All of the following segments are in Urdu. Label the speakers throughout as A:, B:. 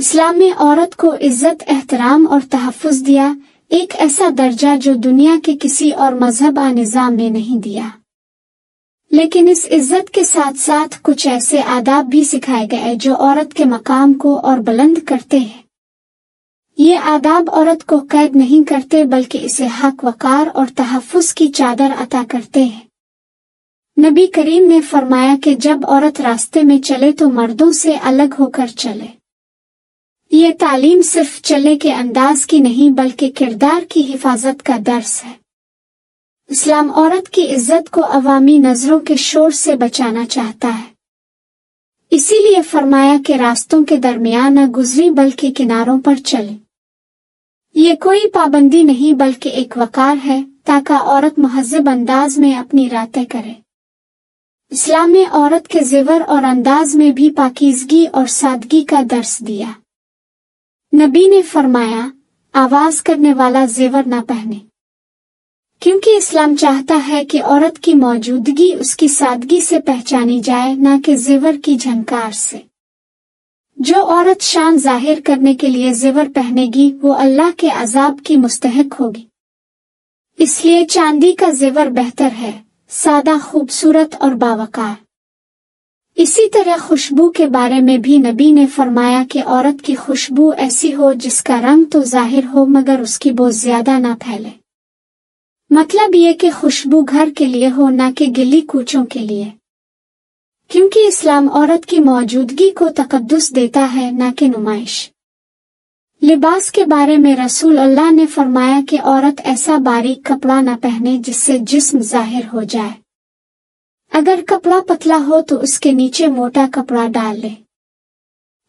A: اسلام نے عورت کو عزت، احترام اور تحفظ دیا، ایک ایسا درجہ جو دنیا کے کسی اور مذہب اور نظام نے نہیں دیا۔ لیکن اس عزت کے ساتھ ساتھ کچھ ایسے آداب بھی سکھائے گئے جو عورت کے مقام کو اور بلند کرتے ہیں۔ یہ آداب عورت کو قید نہیں کرتے بلکہ اسے حق، وقار اور تحفظ کی چادر عطا کرتے ہیں۔ نبی کریم نے فرمایا کہ جب عورت راستے میں چلے تو مردوں سے الگ ہو کر چلے۔ یہ تعلیم صرف چلنے کے انداز کی نہیں بلکہ کردار کی حفاظت کا درس ہے۔ اسلام عورت کی عزت کو عوامی نظروں کے شور سے بچانا چاہتا ہے۔ اسی لیے فرمایا کہ راستوں کے درمیان نہ گزری بلکہ کناروں پر چلے۔ یہ کوئی پابندی نہیں بلکہ ایک وقار ہے تاکہ عورت مہذب انداز میں اپنی راتیں کرے۔ اسلام نے عورت کے زیور اور انداز میں بھی پاکیزگی اور سادگی کا درس دیا۔ نبی نے فرمایا، آواز کرنے والا زیور نہ پہنے، کیونکہ اسلام چاہتا ہے کہ عورت کی موجودگی اس کی سادگی سے پہچانی جائے، نہ کہ زیور کی جھنکار سے۔ جو عورت شان ظاہر کرنے کے لیے زیور پہنے گی وہ اللہ کے عذاب کی مستحق ہوگی۔ اس لیے چاندی کا زیور بہتر ہے، سادہ، خوبصورت اور باوقار۔ اسی طرح خوشبو کے بارے میں بھی نبی نے فرمایا کہ عورت کی خوشبو ایسی ہو جس کا رنگ تو ظاہر ہو مگر اس کی بو زیادہ نہ پھیلے۔ مطلب یہ کہ خوشبو گھر کے لیے ہو نہ کہ گلی کوچوں کے لیے، کیونکہ اسلام عورت کی موجودگی کو تقدس دیتا ہے نہ کہ نمائش۔ لباس کے بارے میں رسول اللہ نے فرمایا کہ عورت ایسا باریک کپڑا نہ پہنے جس سے جسم ظاہر ہو جائے۔ اگر کپڑا پتلا ہو تو اس کے نیچے موٹا کپڑا ڈال لے۔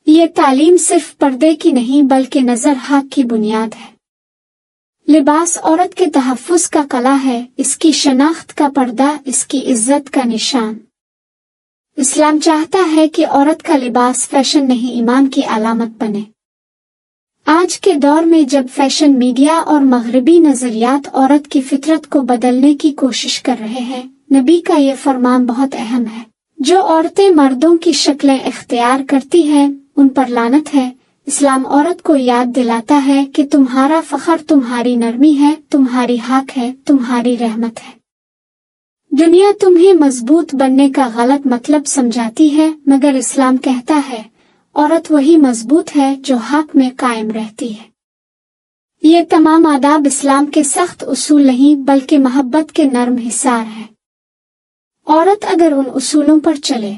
A: یہ تعلیم صرف پردے کی نہیں بلکہ نظر حق کی بنیاد ہے۔ لباس عورت کے تحفظ کا کلا ہے، اس کی شناخت کا پردہ، اس کی عزت کا نشان۔ اسلام چاہتا ہے کہ عورت کا لباس فیشن نہیں، ایمان کی علامت بنے۔ آج کے دور میں جب فیشن میڈیا اور مغربی نظریات عورت کی فطرت کو بدلنے کی کوشش کر رہے ہیں، نبی کا یہ فرمان بہت اہم ہے۔ جو عورتیں مردوں کی شکلیں اختیار کرتی ہیں ان پر لعنت ہے۔ اسلام عورت کو یاد دلاتا ہے کہ تمہارا فخر تمہاری نرمی ہے، تمہاری حق ہے، تمہاری رحمت ہے۔ دنیا تمہیں مضبوط بننے کا غلط مطلب سمجھاتی ہے مگر اسلام کہتا ہے عورت وہی مضبوط ہے جو حق میں قائم رہتی ہے۔ یہ تمام آداب اسلام کے سخت اصول نہیں بلکہ محبت کے نرم حصار ہیں۔ عورت اگر ان اصولوں پر چلے